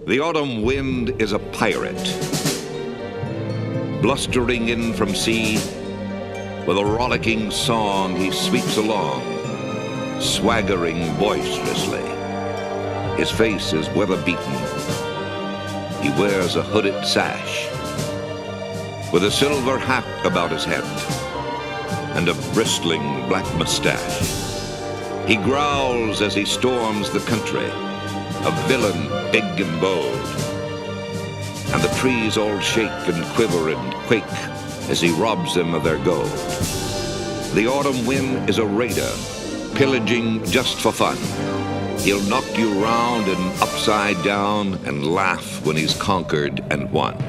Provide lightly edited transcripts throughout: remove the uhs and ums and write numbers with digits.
The autumn wind is a pirate, blustering in from sea. With a rollicking song he sweeps along, swaggering boisterously. His face is weather-beaten. He wears a hooded sash, with a silver hat about his head and a bristling black mustache. He growls as he storms the country, a villain big and bold. And the trees all shake and quiver and quake as he robs them of their gold. The autumn wind is a raider, pillaging just for fun. He'll knock you round and upside down and laugh when he's conquered and won.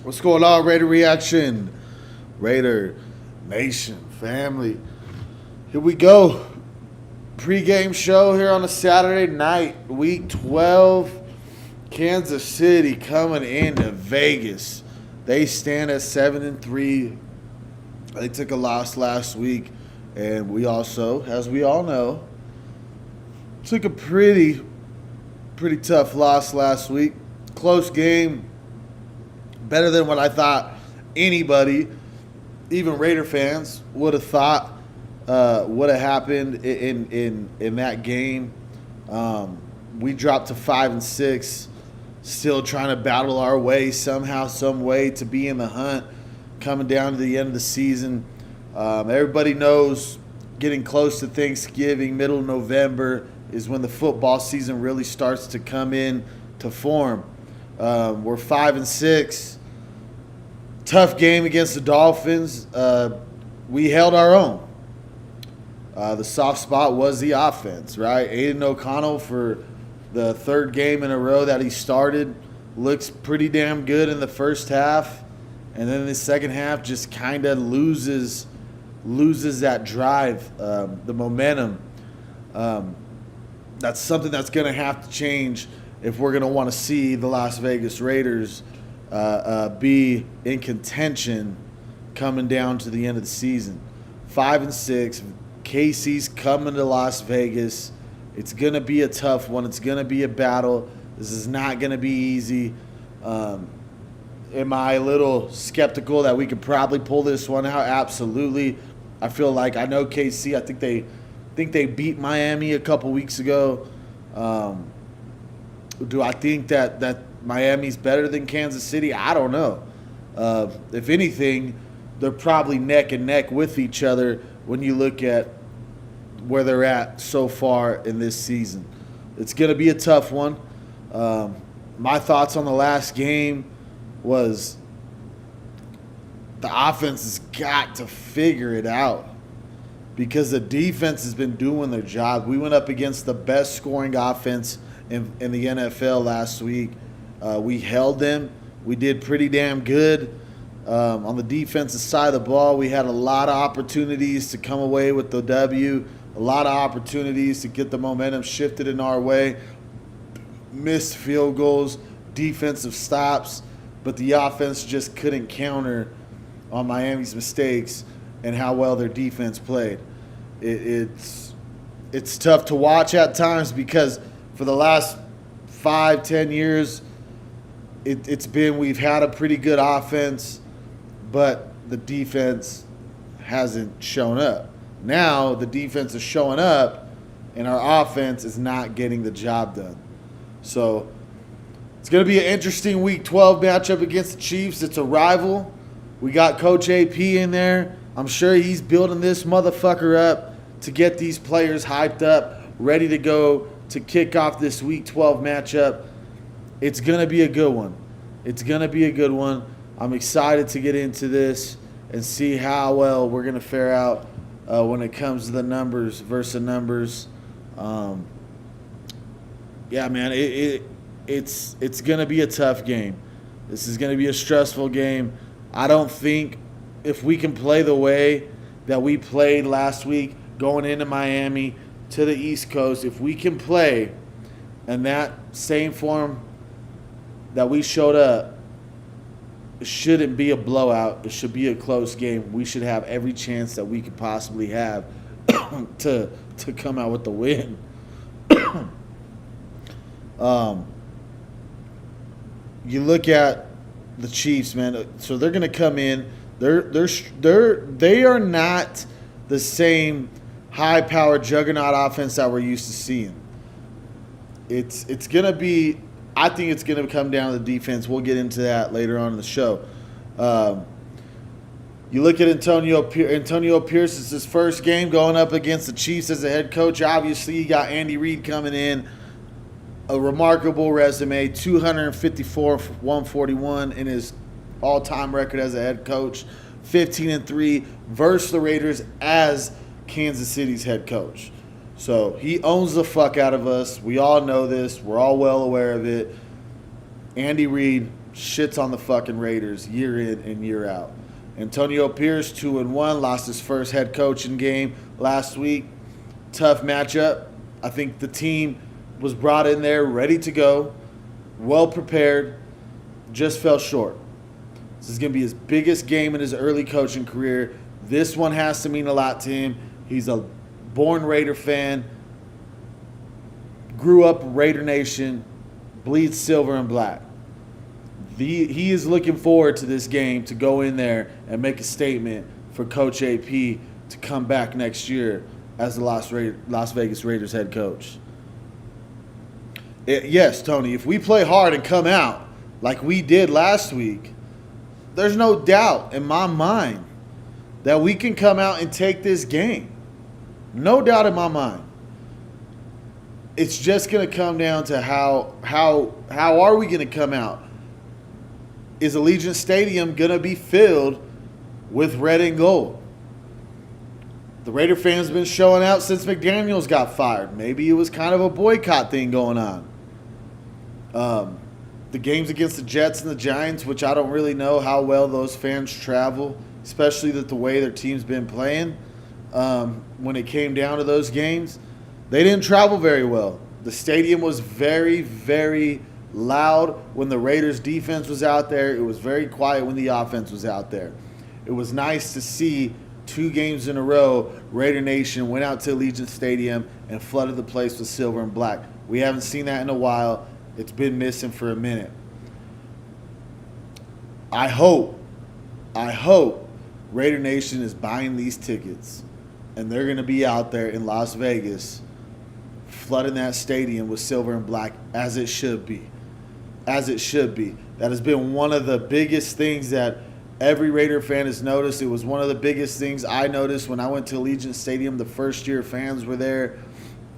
What's going on, Raider Reaction, Raider Nation family? Here we go. Pre-game show here on a Saturday night, Week 12. Kansas City coming into Vegas. They stand at 7-3. They took a loss last week, and we also, as we all know, took a pretty tough loss last week. Close game. Better than what I thought anybody, even Raider fans, would have thought would have happened in that game. We dropped to 5-6, still trying to battle our way somehow, some way to be in the hunt coming down to the end of the season. Everybody knows getting close to Thanksgiving, middle of November, is when the football season really starts to come in to form. We're 5-6. Tough game against the Dolphins. We held our own. The soft spot was the offense, right? Aiden O'Connell, for the third game in a row that he started, looks pretty damn good in the first half. And then in the second half just kind of loses that drive, the momentum. That's something that's going to have to change if we're going to want to see the Las Vegas Raiders be in contention coming down to the end of the season. 5-6. KC's coming to Las Vegas. It's going to be a tough one. It's going to be a battle. This is not going to be easy. Am I a little skeptical that we could probably pull this one out? Absolutely. I feel like I know KC. I think they beat Miami a couple weeks ago. Do I think that Miami's better than Kansas City? I don't know. If anything, they're probably neck and neck with each other when you look at where they're at so far in this season. It's going to be a tough one. My thoughts on the last game was the offense has got to figure it out because the defense has been doing their job. We went up against the best scoring offense in the NFL last week. We held them. We did pretty damn good. On the defensive side of the ball, we had a lot of opportunities to come away with the W, a lot of opportunities to get the momentum shifted in our way. Missed field goals, defensive stops, but the offense just couldn't counter on Miami's mistakes and how well their defense played. It's tough to watch at times because for the last 5-10 years, it's been we've had a pretty good offense, but the defense hasn't shown up. Now the defense is showing up, and our offense is not getting the job done. So it's going to be an interesting Week 12 matchup against the Chiefs. It's a rival. We got Coach AP in there. I'm sure he's building this motherfucker up to get these players hyped up, ready to go to kick off this Week 12 matchup. It's going to be a good one. It's going to be a good one. I'm excited to get into this and see how well we're going to fare out when it comes to the numbers versus numbers. Yeah, man, it's going to be a tough game. This is going to be a stressful game. I don't think if we can play the way that we played last week going into Miami to the East Coast, if we can play in that same form that we showed up, it shouldn't be a blowout. It should be a close game. We should have every chance that we could possibly have to come out with the win. You look at the Chiefs, man. So they're going to come in. They are not the same high-powered juggernaut offense that we're used to seeing. It's going to be. I think it's going to come down to the defense. We'll get into that later on in the show. You look at Antonio Pierce. It's his first game going up against the Chiefs as a head coach. Obviously, you got Andy Reid coming in. A remarkable resume, 254 for 141 in his all-time record as a head coach. 15-3 versus the Raiders as Kansas City's head coach. So he owns the fuck out of us. We all know this. We're all well aware of it. Andy Reid shits on the fucking Raiders year in and year out. Antonio Pierce, 2-1, lost his first head coaching game last week. Tough matchup. I think the team was brought in there ready to go, well prepared, just fell short. This is going to be his biggest game in his early coaching career. This one has to mean a lot to him. He's a born Raider fan, grew up Raider Nation, bleeds silver and black. He is looking forward to this game to go in there and make a statement for Coach AP to come back next year as the Las Vegas Raiders head coach. Yes, Tony, if we play hard and come out like we did last week, there's no doubt in my mind that we can come out and take this game. No doubt in my mind. It's just going to come down to how are we going to come out? Is Allegiant Stadium going to be filled with red and gold? The Raider fans have been showing out since McDaniels got fired. Maybe it was kind of a boycott thing going on. The games against the Jets and the Giants, which I don't really know how well those fans travel, especially the way their team's been playing. When it came down to those games, they didn't travel very well. The stadium was very, very loud when the Raiders defense was out there. It was very quiet when the offense was out there. It was nice to see 2 games in a row, Raider Nation went out to Allegiant Stadium and flooded the place with silver and black. We haven't seen that in a while. It's been missing for a minute. I hope Raider Nation is buying these tickets and they're going to be out there in Las Vegas flooding that stadium with silver and black as it should be. As it should be. That has been one of the biggest things that every Raider fan has noticed. It was one of the biggest things I noticed when I went to Allegiant Stadium the first year fans were there,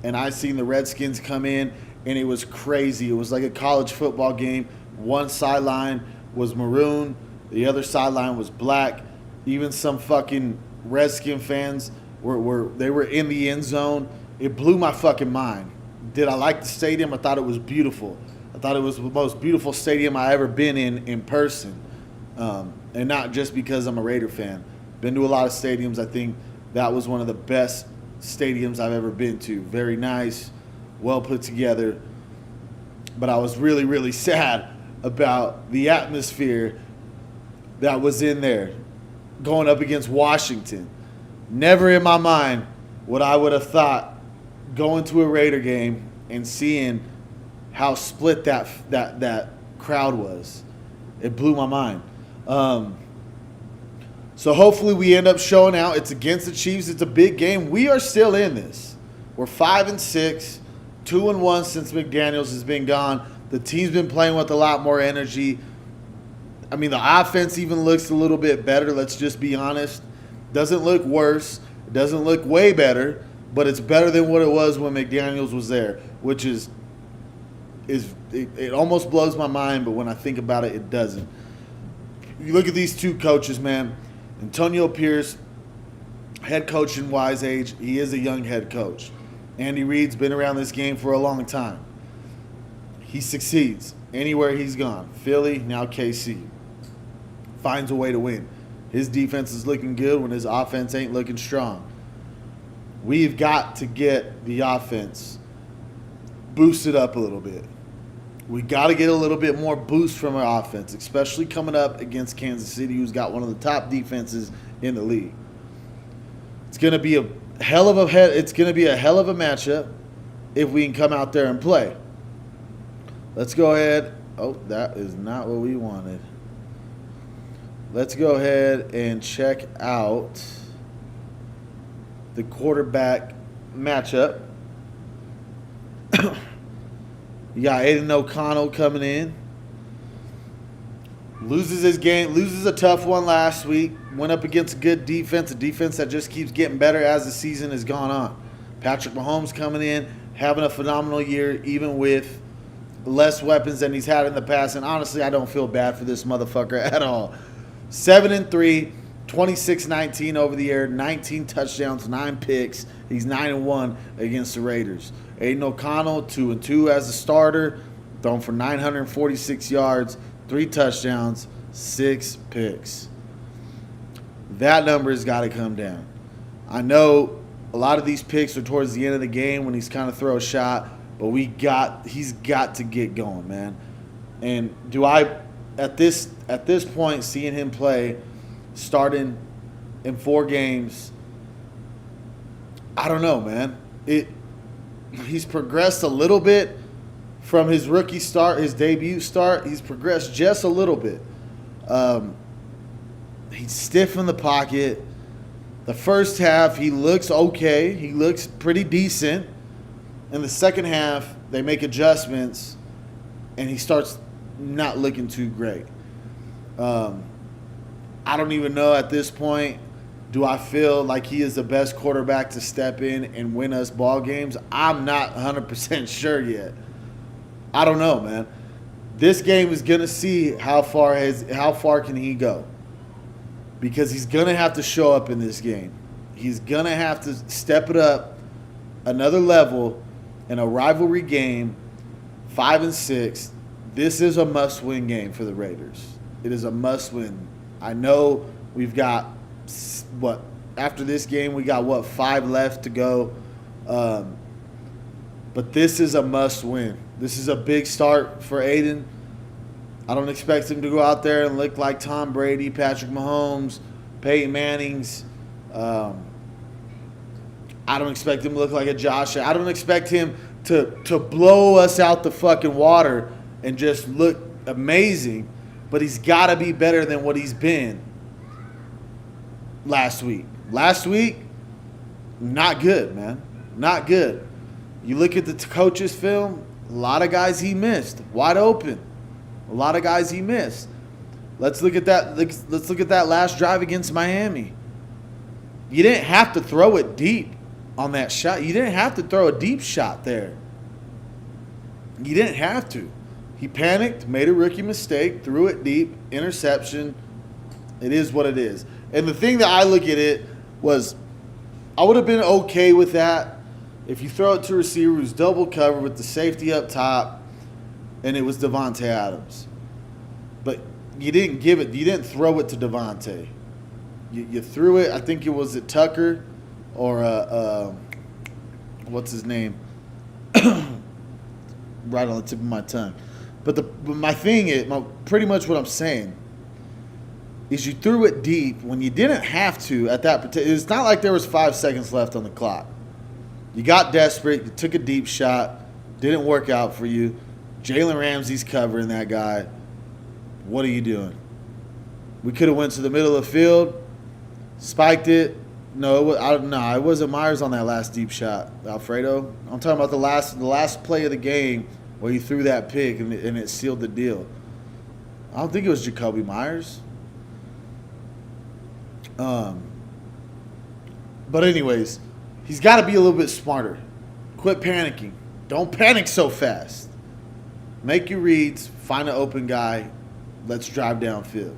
and I seen the Redskins come in, and it was crazy. It was like a college football game. One sideline was maroon, the other sideline was black. Even some fucking Redskin fans were in the end zone. It blew my fucking mind. Did I like the stadium? I thought it was beautiful. I thought it was the most beautiful stadium I ever been in person. And not just because I'm a Raider fan. Been to a lot of stadiums. I think that was one of the best stadiums I've ever been to. Very nice, well put together. But I was really, really sad about the atmosphere that was in there going up against Washington. Never in my mind would I would have thought going to a Raider game and seeing how split that crowd was. It blew my mind. So hopefully we end up showing out. It's against the Chiefs. It's a big game. We are still in this. We're 5-6, 2-1 since McDaniels has been gone. The team's been playing with a lot more energy. I mean, the offense even looks a little bit better. Let's just be honest. Doesn't look worse. It doesn't look way better, but it's better than what it was when McDaniels was there, which is it almost blows my mind, but when I think about it, it doesn't. You look at these two coaches, man. Antonio Pierce, head coach in wise age. He is a young head coach. Andy Reid's been around this game for a long time. He succeeds anywhere he's gone. Philly, now KC. Finds a way to win. His defense is looking good when his offense ain't looking strong. We've got to get the offense boosted up a little bit. We got to get a little bit more boost from our offense, especially coming up against Kansas City, who's got one of the top defenses in the league. It's going to be a hell of a matchup if we can come out there and play. Let's go ahead. Oh, that is not what we wanted. Let's go ahead and check out the quarterback matchup. You got Aiden O'Connell coming in. Loses his game. Loses a tough one last week. Went up against a good defense. A defense that just keeps getting better as the season has gone on. Patrick Mahomes coming in. Having a phenomenal year. Even with less weapons than he's had in the past. And honestly, I don't feel bad for this motherfucker at all. 7-3. 26-19 over the air. 19 touchdowns. 9 picks. He's 9-1 against the Raiders. Aiden O'Connell, 2-2 as a starter, thrown for 946 yards, 3 touchdowns, 6 picks. That number has got to come down. I know a lot of these picks are towards the end of the game when he's kind of throw a shot, but he's got to get going, man. And do I, at this point, seeing him play, starting in 4 games, I don't know, man. He's progressed a little bit from his rookie start, his debut start. He's progressed just a little bit. He's stiff in the pocket. The first half, he looks okay. He looks pretty decent. In the second half, they make adjustments, and he starts not looking too great. I don't even know at this point, do I feel like he is the best quarterback to step in and win us ball games? I'm not 100% sure yet. I don't know, man. This game is going to see how far can he go. Because he's going to have to show up in this game. He's going to have to step it up another level in a rivalry game, 5-6. This is a must-win game for the Raiders. It is a must-win. I know we've got after this game we got 5 left to go, but this is a must win. This is a big start for Aiden. I don't expect him to go out there and look like Tom Brady, Patrick Mahomes, Peyton Manning's. I don't expect him to look like a Josh. I don't expect him to blow us out the fucking water and just look amazing, but he's got to be better than what he's been last week. Last week, not good, man. Not good. You look at the coach's film, a lot of guys he missed. Wide open. A lot of guys he missed. Let's look at that. Let's look at that last drive against Miami. You didn't have to throw it deep on that shot. You didn't have to throw a deep shot there. You didn't have to. He panicked, made a rookie mistake, threw it deep, interception. It is what it is. And the thing that I look at it was, I would have been okay with that if you throw it to a receiver who's double covered with the safety up top, and it was Devontae Adams. But you didn't give it. You didn't throw it to Devontae. You threw it. I think it was at Tucker or what's his name? Right on the tip of my tongue. But my thing is, pretty much what I'm saying is you threw it deep when you didn't have to at that particular. It's not like there was 5 seconds left on the clock. You got desperate. You took a deep shot. Didn't work out for you. Jalen Ramsey's covering that guy. What are you doing? We could have went to the middle of the field, spiked it. No, it wasn't Myers on that last deep shot, Alfredo. I'm talking about the last play of the game where he threw that pick and it sealed the deal. I don't think it was Jacoby Myers. But anyways, he's got to be a little bit smarter. Quit panicking. Don't panic so fast. Make your reads. Find an open guy. Let's drive downfield.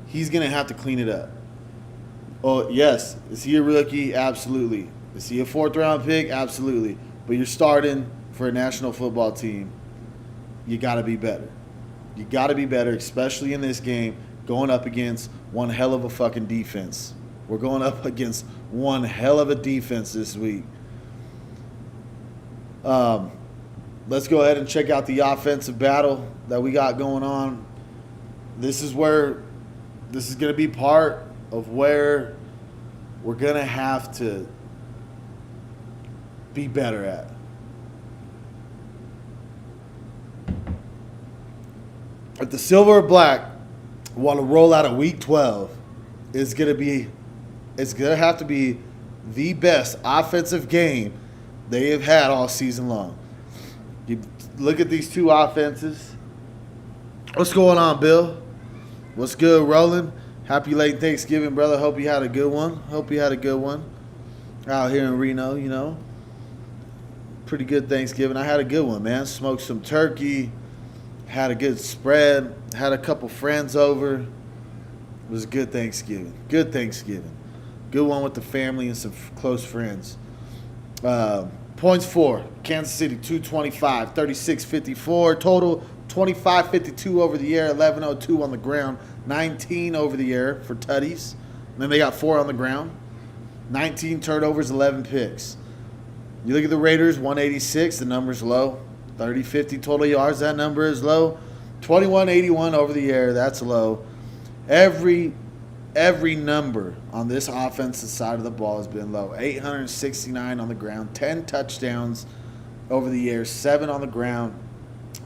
He's going to have to clean it up. Oh, yes. Is he a rookie? Absolutely. Is he a 4th-round pick? Absolutely. But you're starting for a national football team. You got to be better. You got to be better, especially in this game, going up against one hell of a fucking defense. We're going up against one hell of a defense this week. Let's go ahead and check out the offensive battle that we got going on. This is going to be part of where we're going to have to be better at. If the Silver or Black want to roll out a Week 12, it's going to have to be the best offensive game they have had all season long. You look at these two offenses. What's going on, Bill? What's good, Roland? Happy late Thanksgiving, brother. Hope you had a good one. Out here in Reno, you know. Pretty good Thanksgiving. I had a good one, man. Smoked some turkey. Had a good spread. Had a couple friends over. It was a good Thanksgiving. Good one with the family and some close friends. Points for Kansas City, 225, 36-54. Total, 25-52 over the air, 11-02 on the ground, 19 over the air for tutties. And then they got 4 on the ground. 19 turnovers, 11 picks. You look at the Raiders, 186, the number's low. 30-50 total yards, that number is low. 21-81 over the air, that's low. Every number on this offensive side of the ball has been low. 869 on the ground, 10 touchdowns over the air, 7 on the ground,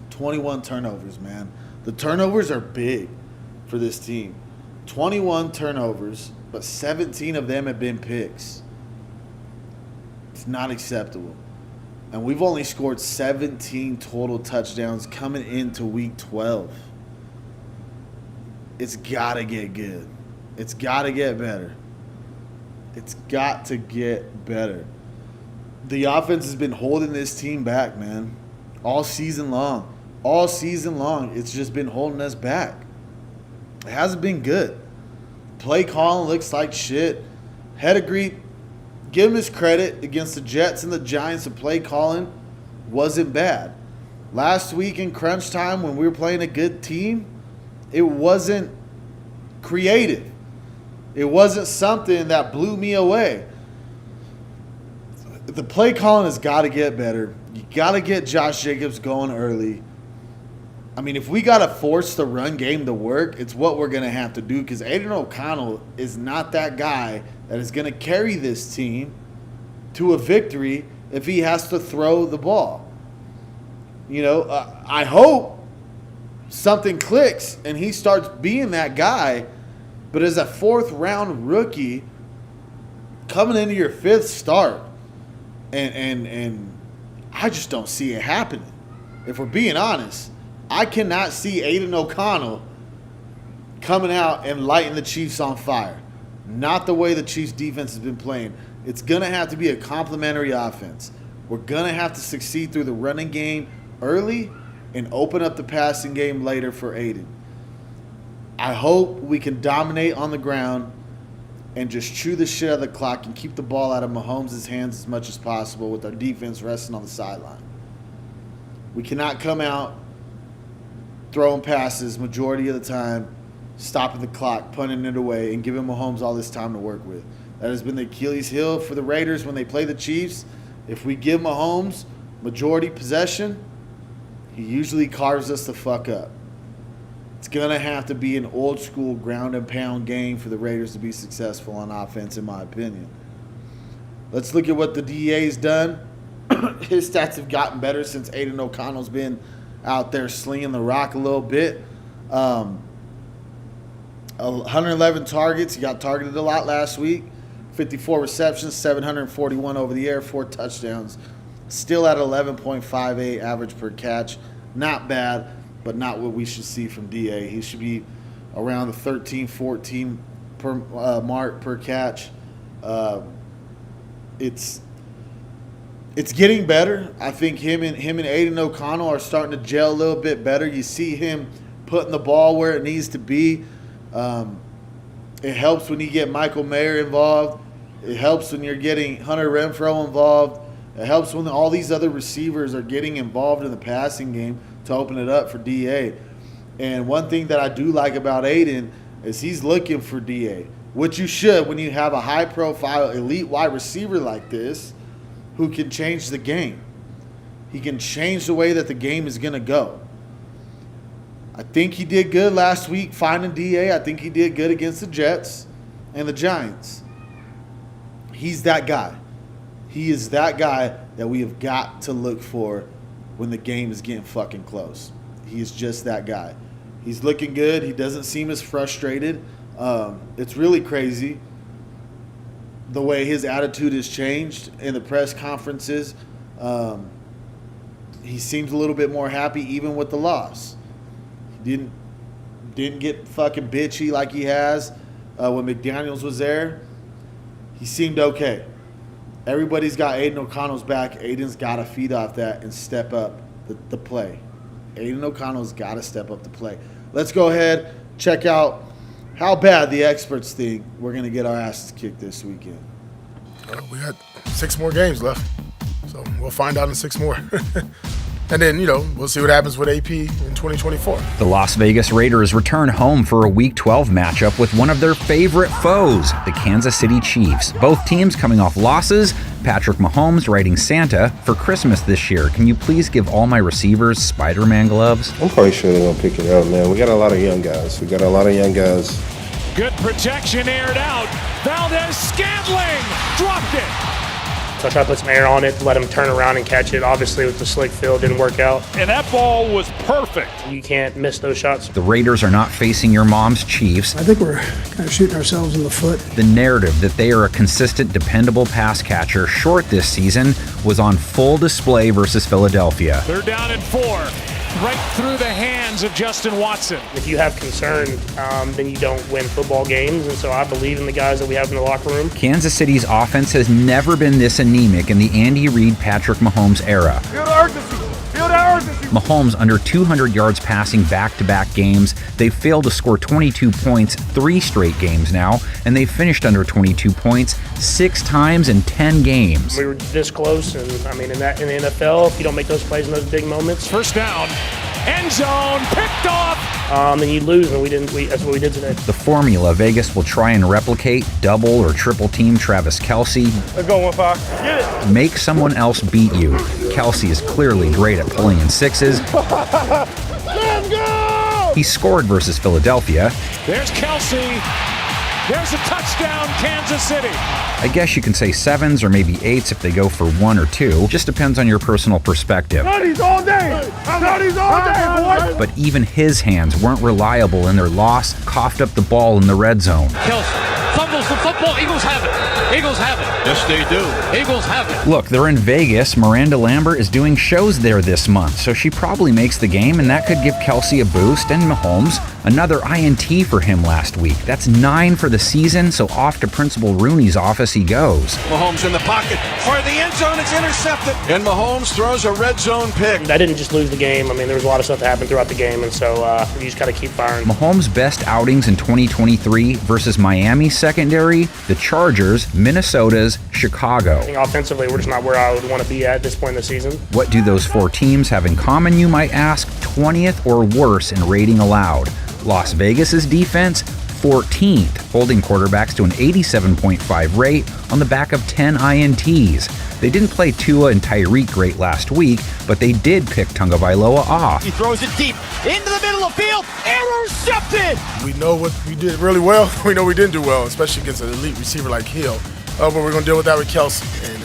21 turnovers, man. The turnovers are big for this team. 21 turnovers, but 17 of them have been picks. It's not acceptable. And we've only scored 17 total touchdowns coming into Week 12. It's got to get good. It's got to get better. It's got to get better. The offense has been holding this team back, man. All season long. It's just been holding us back. It hasn't been good. Play calling looks like shit. Hedigree, give him his credit against the Jets and the Giants. The play calling wasn't bad. Last week in crunch time when we were playing a good team, it wasn't creative. It wasn't something that blew me away. The play calling has got to get better. You got to get Josh Jacobs going early. I mean, if we got to force the run game to work, it's what we're going to have to do because Aiden O'Connell is not that guy that is going to carry this team to a victory if he has to throw the ball. You know, I hope something clicks and he starts being that guy. But as a 4th-round rookie coming into your 5th start, and I just don't see it happening. If we're being honest, I cannot see Aiden O'Connell coming out and lighting the Chiefs on fire. Not the way the Chiefs defense has been playing. It's going to have to be a complementary offense. We're going to have to succeed through the running game early and open up the passing game later for Aiden. I hope we can dominate on the ground and just chew the shit out of the clock and keep the ball out of Mahomes' hands as much as possible with our defense resting on the sideline. We cannot come out throwing passes majority of the time, stopping the clock, punting it away, and giving Mahomes all this time to work with. That has been the Achilles heel for the Raiders when they play the Chiefs. If we give Mahomes majority possession, he usually carves us the fuck up. It's going to have to be an old school ground and pound game for the Raiders to be successful on offense, in my opinion. Let's look at what the DEA's done. His stats have gotten better since Aiden O'Connell's been out there slinging the rock a little bit. 111 targets. He got targeted a lot last week. 54 receptions, 741 over the air, 4 touchdowns. Still at 11.58 average per catch. Not bad, but not what we should see from DA. He should be around the 13, 14 per mark per catch. It's getting better. I think him and Aiden O'Connell are starting to gel a little bit better. You see him putting the ball where it needs to be. It helps when you get Michael Mayer involved. It helps when you're getting Hunter Renfrow involved. It helps when all these other receivers are getting involved in the passing game to open it up for DA. And one thing that I do like about Aiden is he's looking for DA, which you should when you have a high-profile elite wide receiver like this who can change the game. He can change the way that the game is going to go. I think he did good last week finding DA. I think he did good against the Jets and the Giants. He's that guy. He is that guy that we have got to look for when the game is getting fucking close. He is just that guy. He's looking good. He doesn't seem as frustrated. It's really crazy the way his attitude has changed in the press conferences. He seems a little bit more happy even with the loss. He didn't get fucking bitchy like he has when McDaniels was there. He seemed okay. Everybody's got Aiden O'Connell's back. Aiden's got to feed off that and step up the play. Aiden O'Connell's got to step up the play. Let's go ahead, check out how bad the experts think we're going to get our asses kicked this weekend. We got 6 more games left, so we'll find out in 6 more. And then, we'll see what happens with AP in 2024. The Las Vegas Raiders return home for a Week 12 matchup with one of their favorite foes, the Kansas City Chiefs. Both teams coming off losses. Patrick Mahomes writing Santa for Christmas this year. Can you please give all my receivers Spider-Man gloves? I'm probably sure they're going to pick it up, man. We got a lot of young guys. Good protection, aired out. Valdez-Scantling dropped it. So I tried to put some air on it, let him turn around and catch it. Obviously, with the slick field, didn't work out. And that ball was perfect. You can't miss those shots. The Raiders are not facing your mom's Chiefs. I think we're kind of shooting ourselves in the foot. The narrative that they are a consistent, dependable pass catcher short this season was on full display versus Philadelphia. They're down in 4. Right through the hands of Justin Watson. If you have concern, then you don't win football games. And so I believe in the guys that we have in the locker room. Kansas City's offense has never been this anemic in the Andy Reid, Patrick Mahomes era. Feel the urgency. Mahomes under 200 yards passing back-to-back games. They've failed to score 22 points 3 straight games now, and they've finished under 22 points 6 times in 10 games. We were this close, and in the NFL, if you don't make those plays in those big moments. First down, end zone, picked off. Then you lose, and that's what we did today. The formula Vegas will try and replicate: double or triple team Travis Kelce. Let's go, 1-5. Get it. Make someone else beat you. Kelce is clearly great at pulling in 6s. Let's go! He scored versus Philadelphia. There's Kelce. There's a touchdown, Kansas City. I guess you can say 7s or maybe 8s if they go for 1 or 2. Just depends on your personal perspective. Studies all day! Studies all day, boy! But even his hands weren't reliable in their loss, coughed up the ball in the red zone. Kelce fumbles the football, Eagles have it. Eagles have it. Yes, they do. Eagles have it. Look, they're in Vegas. Miranda Lambert is doing shows there this month, so she probably makes the game, and that could give Kelsey a boost. And Mahomes, another INT for him last week. That's 9 for the season, so off to Principal Rooney's office he goes. Mahomes in the pocket for the end zone. It's intercepted. And Mahomes throws a red zone pick. I didn't just lose the game. I mean, there was a lot of stuff that happened throughout the game, and so you just got to keep firing. Mahomes' best outings in 2023 versus Miami's secondary, the Chargers, Minnesota's, Chicago. I think offensively, we're just not where I would want to be at this point in the season. What do those 4 teams have in common, you might ask? 20th or worse in rating allowed. Las Vegas's defense, 14th, holding quarterbacks to an 87.5 rate on the back of 10 INTs. They didn't play Tua and Tyreek great last week, but they did pick Tagovailoa off. He throws it deep into the middle of the field. Intercepted. We know what we did really well. We know we didn't do well, especially against an elite receiver like Hill. But we're going to deal with that with Kelsey, and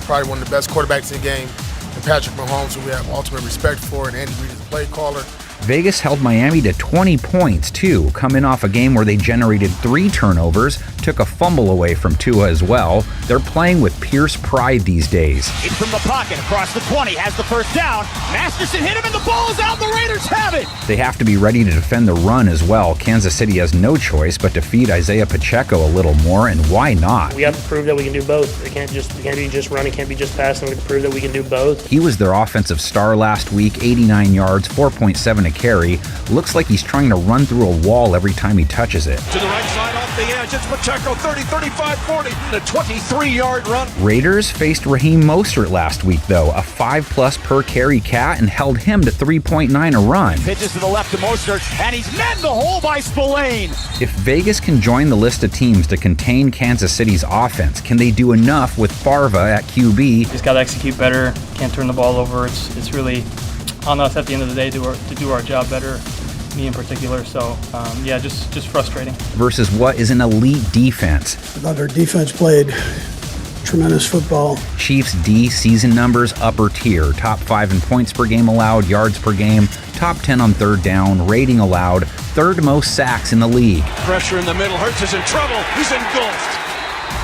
probably one of the best quarterbacks in the game, and Patrick Mahomes, who we have ultimate respect for, and Andy Reid is the play caller. Vegas held Miami to 20 points, too, coming off a game where they generated 3 turnovers, took a fumble away from Tua as well. They're playing with Pierce pride these days. In from the pocket, across the 20, has the first down. Masterson hit him, and the ball is out. The Raiders have it. They have to be ready to defend the run as well. Kansas City has no choice but to feed Isaiah Pacheco a little more, and why not? We have to prove that we can do both. It can't be just running, can't be just passing. We have to prove that we can do both. He was their offensive star last week, 89 yards, 4.7 a carry. Looks like he's trying to run through a wall every time he touches it. To the right side off the edge. It's Pacheco, 30, 35, 40. The 23-yard run. Raiders faced Raheem Mostert last week, though, a 5+ per carry cat, and held him to 3.9 a run. Pitches to the left to Mostert, and he's met in the hole by Spillane. If Vegas can join the list of teams to contain Kansas City's offense, can they do enough with Farva at QB? Just got to execute better. Can't turn the ball over. It's really on us at the end of the day to do our job better, me in particular. So, just frustrating. Versus what is an elite defense. I thought our defense played tremendous football. Chiefs D season numbers upper tier, top 5 in points per game allowed, yards per game, top 10 on third down, rating allowed, 3rd most sacks in the league. Pressure in the middle. Hurts is in trouble. He's engulfed.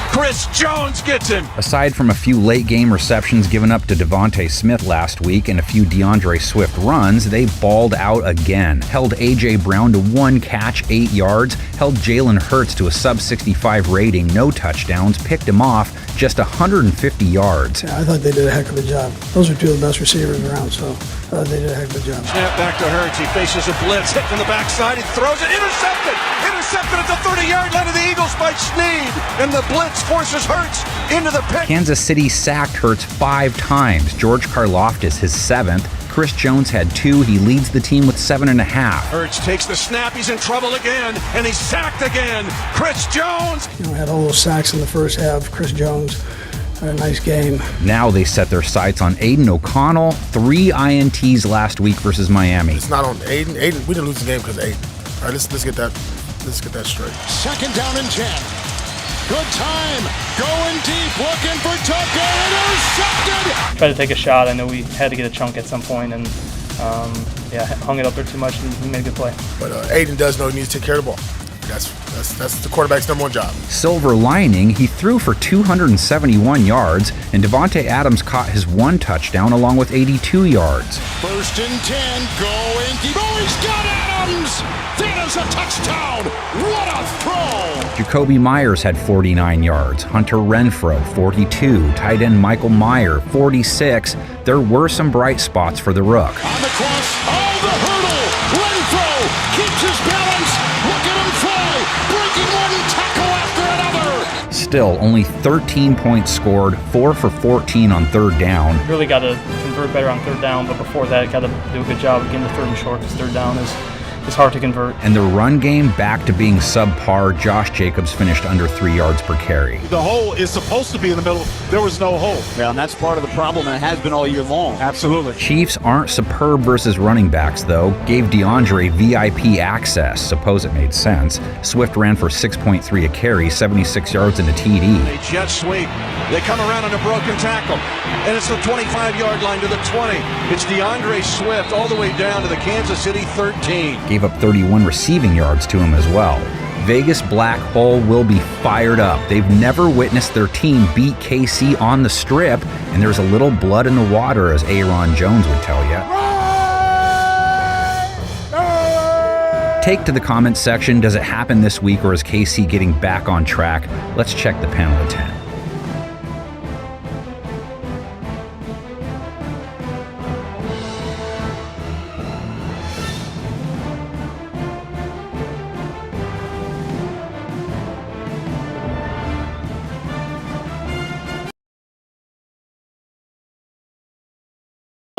Chris Jones gets him. Aside from a few late game receptions given up to Devontae Smith last week and a few DeAndre Swift runs, they balled out again. Held A.J. Brown to 1 catch, 8 yards, held Jalen Hurts to a sub-65 rating, no touchdowns, picked him off just 150 yards. Yeah, I thought they did a heck of a job. Those are 2 of the best receivers around, so they did a heck of a job. Snap back to Hurts. He faces a blitz. Hit from the backside. He throws it. Intercepted. Intercepted at the 30-yard line of the Eagles by Snead. And the blitz forces Hurts into the pick. Kansas City sacked Hurts 5 times. George Karlaftis his 7th. Chris Jones had 2. He leads the team with 7.5. Hurts takes the snap. He's in trouble again, and he's sacked again. Chris Jones. Had all those sacks in the first half. Chris Jones had a nice game. Now they set their sights on Aiden O'Connell. 3 INTs last week versus Miami. It's not on Aiden. Aiden, we didn't lose the game because of Aiden. All right, let's get that straight. 2nd down and 10. Good time. Going deep. Looking for Tucker. Intercepted. Tried to take a shot. I know we had to get a chunk at some point, and hung it up there too much, and he made a good play. But Aiden does know he needs to take care of the ball. That's the quarterback's number 1 job. Silver lining, he threw for 271 yards, and Devontae Adams caught his 1 touchdown along with 82 yards. 1st and 10, going deep. Oh, he's got Adams! That is a touchdown! What a throw! Jacoby Myers had 49 yards, Hunter Renfrow 42, tight end Michael Meyer 46. There were some bright spots for the Rook. On the cross, the hurdle! Renfrow keeps his balance! Look at him fly! Breaking one tackle after another! Still, only 13 points scored, 4 for 14 on 3rd down. Really got to convert better on 3rd down, but before that, got to do a good job of getting the 3rd and short, because 3rd down is hard to convert. And the run game back to being subpar. Josh Jacobs finished under 3 yards per carry. The hole is supposed to be in the middle. There was no hole. Yeah, and that's part of the problem, and it has been all year long. Absolutely. Chiefs aren't superb versus running backs, though. Gave DeAndre VIP access. Suppose it made sense. Swift ran for 6.3 a carry, 76 yards and a TD. They jet sweep. They come around on a broken tackle. And it's the 25-yard line to the 20. It's DeAndre Swift all the way down to the Kansas City 13. Gave up 31 receiving yards to him as well. Vegas Black Hole will be fired up. They've never witnessed their team beat KC on the Strip, and there's a little blood in the water, as Aaron Jones would tell you. Take to the comments section. Does it happen this week, or is KC getting back on track? Let's check the panel of 10.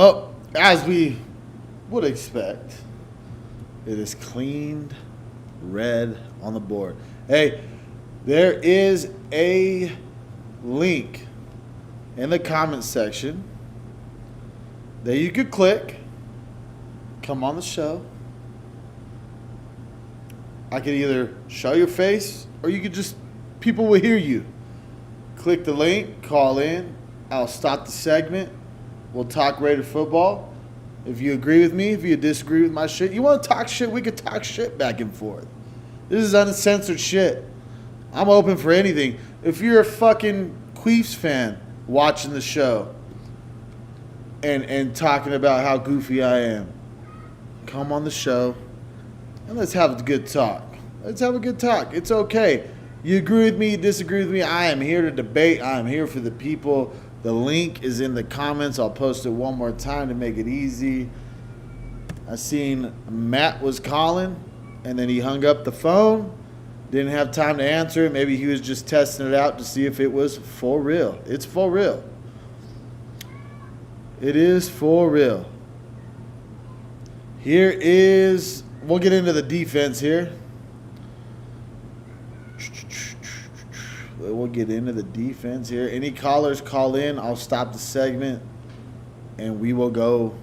Oh, as we would expect, it is cleaned red on the board. Hey, there is a link in the comment section that you could click, come on the show. I could either show your face or you could just, people will hear you. Click the link, call in, I'll stop the segment. We'll talk Raider football. If you agree with me, if you disagree with my shit, you want to talk shit, we could talk shit back and forth. This is uncensored shit. I'm open for anything. If you're a fucking CHIEFS fan watching the show and talking about how goofy I am, come on the show and let's have a good talk. Let's have a good talk. It's okay. You agree with me, you disagree with me, I am here to debate. I am here for the people. The link is in the comments. I'll post it one more time to make it easy. I seen Matt was calling, and then he hung up the phone. Didn't have time to answer it. Maybe he was just testing it out to see if it was for real. It's for real. It is for real. Here is, we'll get into the defense here. We'll get into the defense here. Any callers call in, I'll stop the segment, and we will go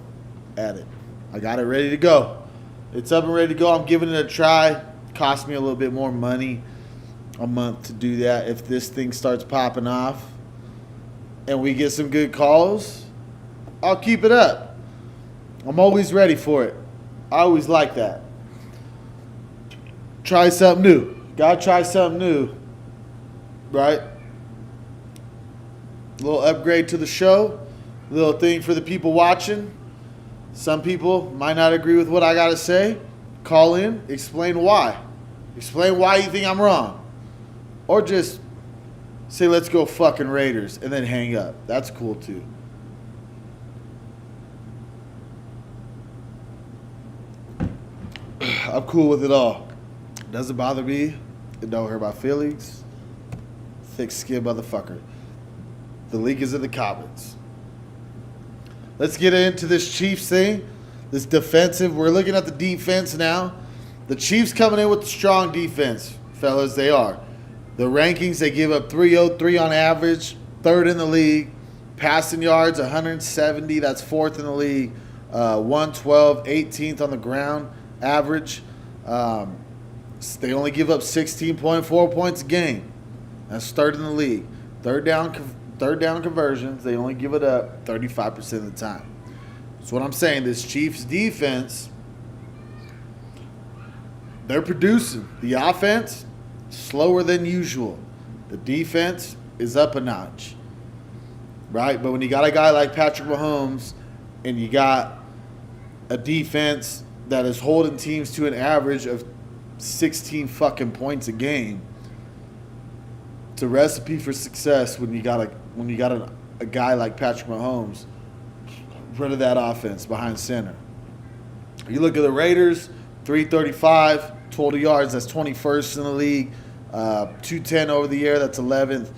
at it. I got it ready to go. It's up and ready to go. I'm giving it a try. Cost me a little bit more money a month to do that. If this thing starts popping off and we get some good calls, I'll keep it up. I'm always ready for it. I always like that. Try something new. Gotta try something new. Right? A little upgrade to the show. A little thing for the people watching. Some people might not agree with what I got to say. Call in. Explain why. Explain why you think I'm wrong. Or just say, let's go fucking Raiders, and then hang up. That's cool too. I'm cool with it all. Doesn't bother me. It don't hurt my feelings. Thick skin motherfucker. The league is in the comments. Let's get into this Chiefs thing. This defensive. We're looking at the defense now. The Chiefs coming in with a strong defense, fellas. They are. The rankings, they give up 303 on average. Third in the league. Passing yards, 170. That's fourth in the league. 112, 18th on the ground average. They only give up 16.4 points a game. That's third in the league. Third down conversions, they only give it up 35% of the time. That's what I'm saying. This Chiefs defense, they're producing. The offense, slower than usual. The defense is up a notch. Right? But when you got a guy like Patrick Mahomes and you got a defense that is holding teams to an average of 16 fucking points a game, it's a recipe for success when you got a guy like Patrick Mahomes rid of that offense behind center. You look at the Raiders, 335 total yards. That's 21st in the league. 210 over the air. That's 11th.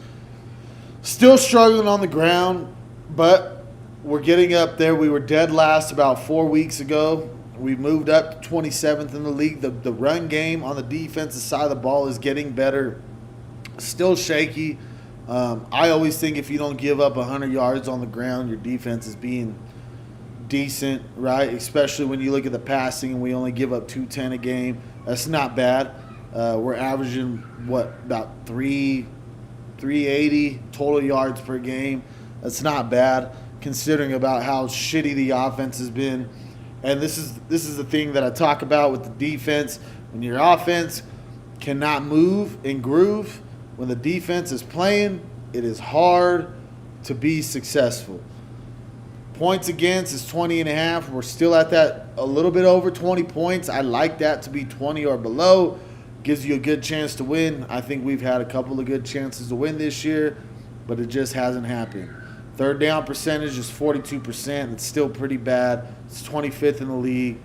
Still struggling on the ground, but we're getting up there. We were dead last about 4 weeks ago. We moved up to 27th in the league. The run game on the defensive side of the ball is getting better. Still shaky. I always think if you don't give up 100 yards on the ground, your defense is being decent, right? Especially when you look at the passing and we only give up 210 a game. That's not bad. We're averaging, about 380 total yards per game. That's not bad considering about how shitty the offense has been. And this is the thing that I talk about with the defense. When your offense cannot move and groove, when the defense is playing, it is hard to be successful. Points against is 20.5. We're still at that, a little bit over 20 points. I like that to be 20 or below. Gives you a good chance to win. I think we've had a couple of good chances to win this year, but it just hasn't happened. Third down percentage is 42%. It's still pretty bad. It's 25th in the league.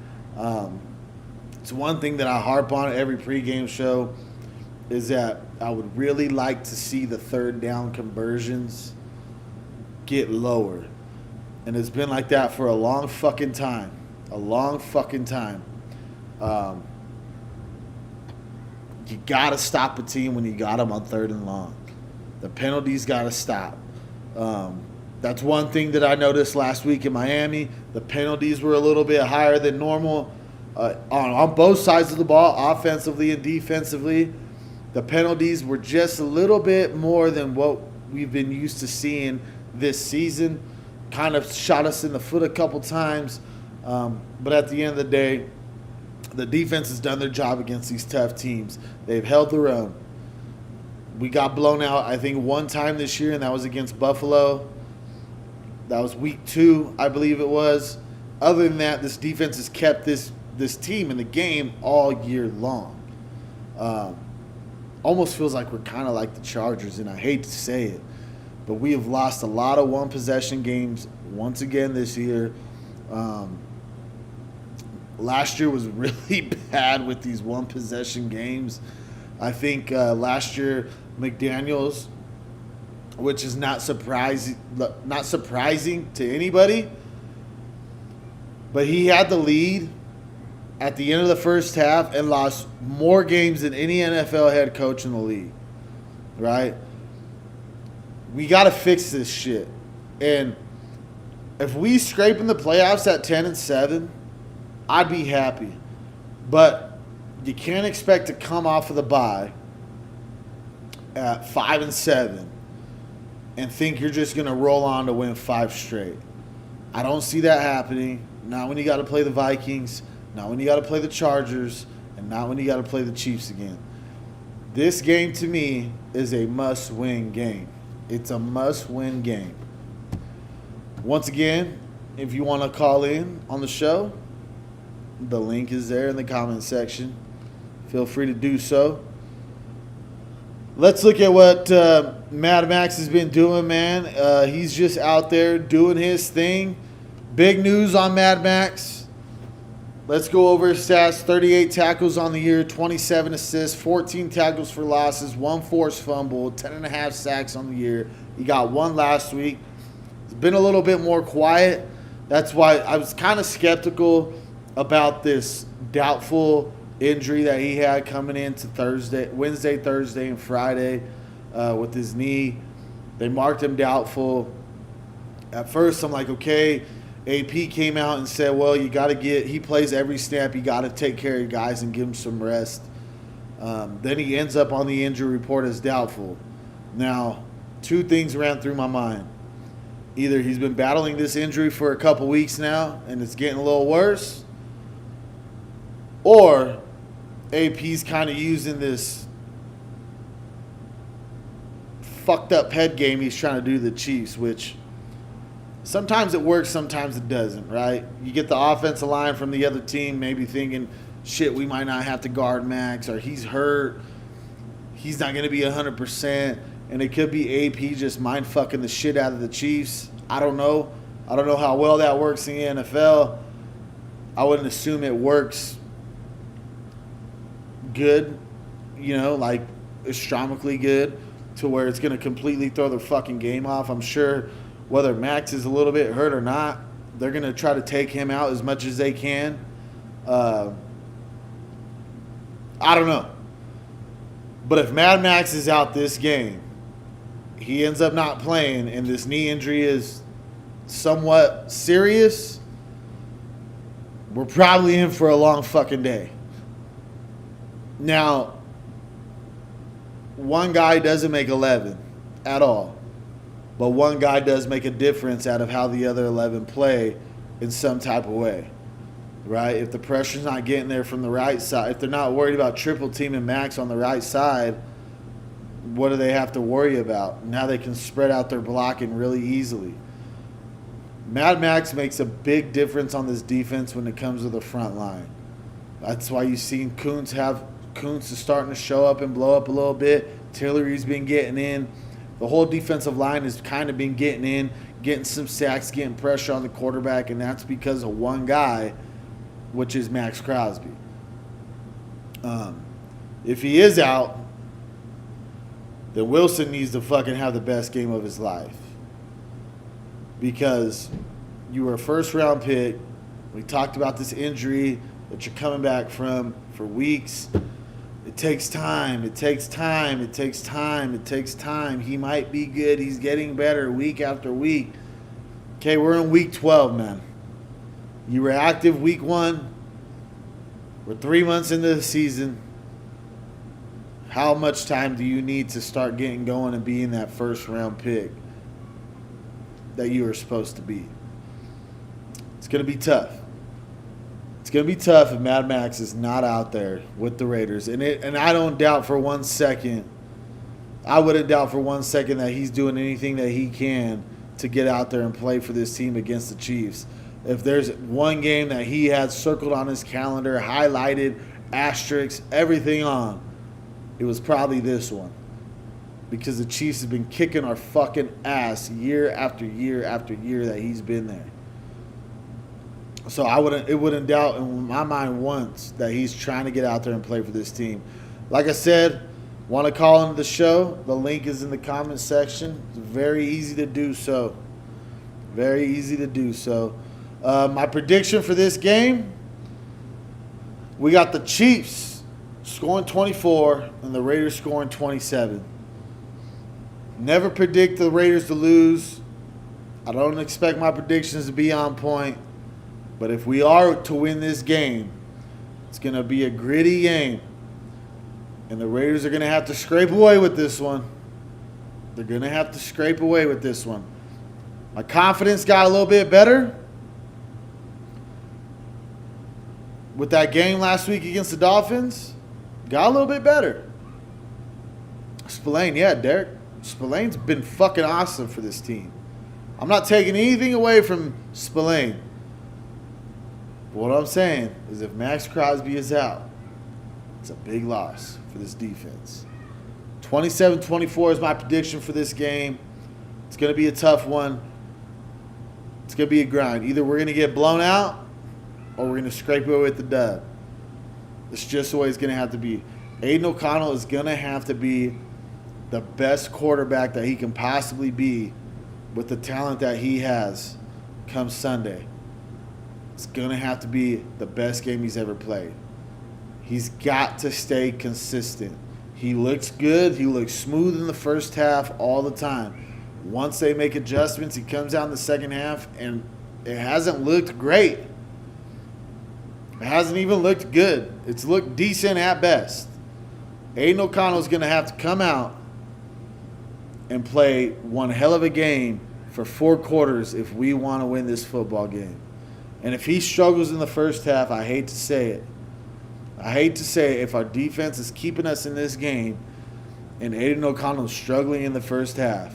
It's one thing that I harp on at every pregame show is that I would really like to see the third down conversions get lower. And it's been like that for a long fucking time. A long fucking time. You got to stop a team when you got them on 3rd and long. The penalties got to stop. That's one thing that I noticed last week in Miami. The penalties were a little bit higher than normal on both sides of the ball, offensively and defensively. The penalties were just a little bit more than what we've been used to seeing this season. Kind of shot us in the foot a couple times. But at the end of the day, the defense has done their job against these tough teams. They've held their own. We got blown out, I think, one time this year, and that was against Buffalo. That was week 2, I believe it was. Other than that, this defense has kept this team in the game all year long. Almost feels like we're kind of like the Chargers, and I hate to say it, but we have lost a lot of one-possession games once again this year. Last year was really bad with these one-possession games. I think last year McDaniels, which is not surprising to anybody, but he had the lead at the end of the first half and lost more games than any NFL head coach in the league, right? We got to fix this shit. And if we scrape in the playoffs at 10-7, I'd be happy. But you can't expect to come off of the bye at 5-7 and think you're just going to roll on to win 5 straight. I don't see that happening. Not when you got to play the Vikings, not when you got to play the Chargers, and not when you got to play the Chiefs again. This game, to me, is a must-win game. It's a must-win game. Once again, if you want to call in on the show, the link is there in the comment section. Feel free to do so. Let's look at what Mad Max has been doing, man. He's just out there doing his thing. Big news on Mad Max. Let's go over his stats. 38 tackles on the year, 27 assists, 14 tackles for losses, 1 forced fumble, 10.5 sacks on the year. He got 1 last week. It's been a little bit more quiet. That's why I was kind of skeptical about this doubtful injury that he had coming into Wednesday, Thursday, and Friday with his knee. They marked him doubtful. At first, I'm like, okay. AP came out and said, well, you got to he plays every snap. You got to take care of your guys and give him some rest. Then he ends up on the injury report as doubtful. Now, 2 things ran through my mind. Either he's been battling this injury for a couple weeks now and it's getting a little worse, or AP's kind of using this fucked up head game he's trying to do to the Chiefs, which sometimes it works, sometimes it doesn't, right? You get the offensive line from the other team maybe thinking, shit, we might not have to guard Max, or he's hurt, he's not going to be 100%, and it could be AP just mind-fucking the shit out of the Chiefs. I don't know. I don't know how well that works in the NFL. I wouldn't assume it works good, like astronomically good, to where it's going to completely throw their fucking game off. I'm sure whether Max is a little bit hurt or not, they're going to try to take him out as much as they can. I don't know. But if Mad Max is out this game, he ends up not playing, and this knee injury is somewhat serious, we're probably in for a long fucking day. Now, one guy doesn't make 11 at all. But one guy does make a difference out of how the other 11 play in some type of way. right? If the pressure's not getting there from the right side, if they're not worried about triple teaming Max on the right side, what do they have to worry about? Now they can spread out their blocking really easily. Mad Max makes a big difference on this defense when it comes to the front line. That's why you've seen Kuntz is starting to show up and blow up a little bit. Tillery's been getting in. The whole defensive line has kind of been getting in, getting some sacks, getting pressure on the quarterback, and that's because of one guy, which is Max Crosby. If he is out, then Wilson needs to fucking have the best game of his life. Because you were a first-round pick. We talked about this injury that you're coming back from for weeks. It takes time. It takes time. It takes time. It takes time. He might be good. He's getting better week after week. Okay, we're in week 12, man. You were active week 1. We're 3 months into the season. How much time do you need to start getting going and being that first-round pick that you were supposed to be? It's going to be tough. It's going to be tough if Mad Max is not out there with the Raiders. And I don't doubt for 1 second, I wouldn't doubt for 1 second that he's doing anything that he can to get out there and play for this team against the Chiefs. If there's one game that he had circled on his calendar, highlighted, asterisks, everything on, it was probably this one. Because the Chiefs have been kicking our fucking ass year after year after year that he's been there. So it wouldn't doubt in my mind once that he's trying to get out there and play for this team. Like I said, want to call into the show? The link is in the comment section. It's very easy to do so. Very easy to do so. My prediction for this game, we got the Chiefs scoring 24 and the Raiders scoring 27. Never predict the Raiders to lose. I don't expect my predictions to be on point. But if we are to win this game, it's going to be a gritty game. And the Raiders are going to have to scrape away with this one. They're going to have to scrape away with this one. My confidence got a little bit better with that game last week against the Dolphins. Got a little bit better. Spillane, yeah, Derek. Spillane's been fucking awesome for this team. I'm not taking anything away from Spillane. But what I'm saying is if Max Crosby is out, it's a big loss for this defense. 27-24 is my prediction for this game. It's going to be a tough one. It's going to be a grind. Either we're going to get blown out or we're going to scrape away with the dub. It's just the way it's going to have to be. Aiden O'Connell is going to have to be the best quarterback that he can possibly be with the talent that he has come Sunday. It's going to have to be the best game he's ever played. He's got to stay consistent. He looks good. He looks smooth in the first half all the time. Once they make adjustments, he comes out in the second half, and it hasn't looked great. It hasn't even looked good. It's looked decent at best. Aiden O'Connell's going to have to come out and play one hell of a game for 4 quarters if we want to win this football game. And if he struggles in the first half, I hate to say it. I hate to say it, if our defense is keeping us in this game and Aiden O'Connell's struggling in the first half,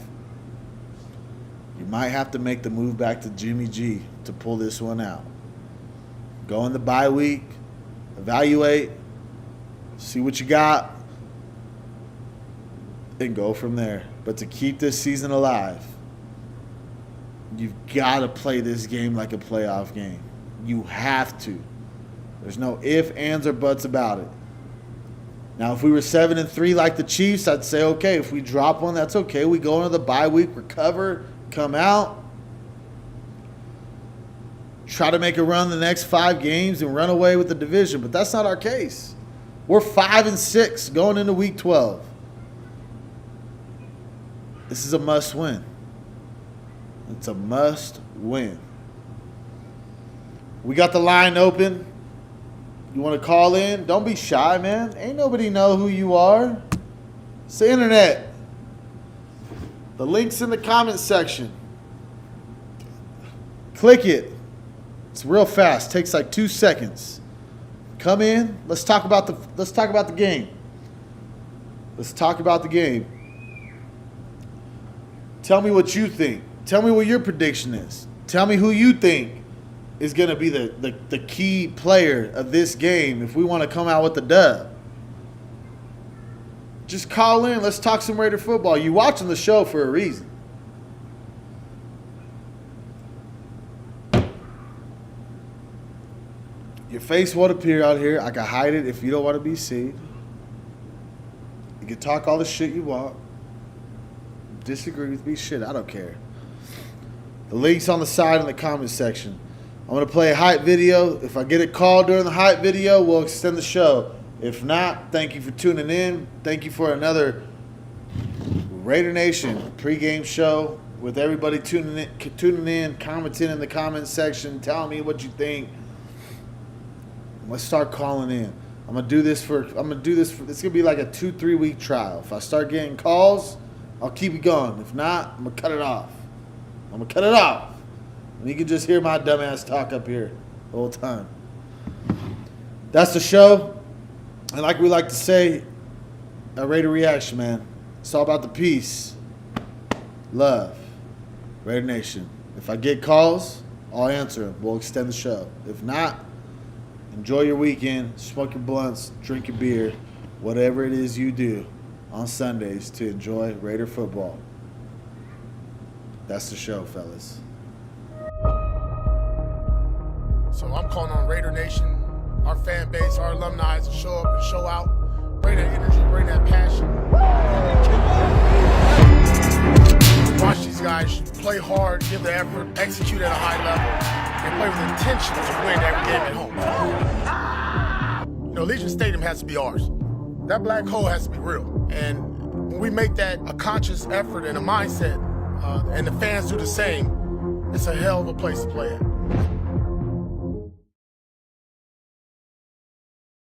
you might have to make the move back to Jimmy G to pull this one out. Go in the bye week, evaluate, see what you got, and go from there. But to keep this season alive, you've got to play this game like a playoff game. You have to. There's no ifs, ands, or buts about it. Now, if we were 7-3 like the Chiefs, I'd say, okay, if we drop one, that's okay. We go into the bye week, recover, come out, try to make a run the next 5 games and run away with the division. But that's not our case. We're 5-6 going into week 12. This is a must win. It's a must win. We got the line open. You want to call in? Don't be shy, man. Ain't nobody know who you are. It's the internet. The link's in the comment section. Click it. It's real fast. Takes like 2 seconds. Come in. Let's talk about the game. Let's talk about the game. Tell me what you think. Tell me what your prediction is. Tell me who you think is going to be the key player of this game if we want to come out with the dub. Just call in. Let's talk some Raider football. You're watching the show for a reason. Your face won't appear out here. I can hide it if you don't want to be seen. You can talk all the shit you want. Disagree with me? Shit, I don't care. The link's on the side in the comment section. I'm going to play a hype video. If I get a call during the hype video, we'll extend the show. If not, thank you for tuning in. Thank you for another Raider Nation pregame show with everybody tuning in, commenting in the comment section, telling me what you think. Let's start calling in. It's gonna be like a 2-3 week trial. If I start getting calls, I'll keep it going. If not, I'm gonna cut it off. And you can just hear my dumbass talk up here the whole time. That's the show. And like we like to say, a Raider reaction, man. It's all about the peace, love, Raider Nation. If I get calls, I'll answer them. We'll extend the show. If not, enjoy your weekend, smoke your blunts, drink your beer, whatever it is you do on Sundays to enjoy Raider football. That's the show, fellas. So I'm calling on Raider Nation, our fan base, our alumni to show up and show out. Bring that energy, bring that passion. Watch these guys play hard, give the effort, execute at a high level, and play with intention to win every game at home. Allegiant Stadium has to be ours. That black hole has to be real. And when we make that a conscious effort and a mindset, and the fans do the same, it's a hell of a place to play at.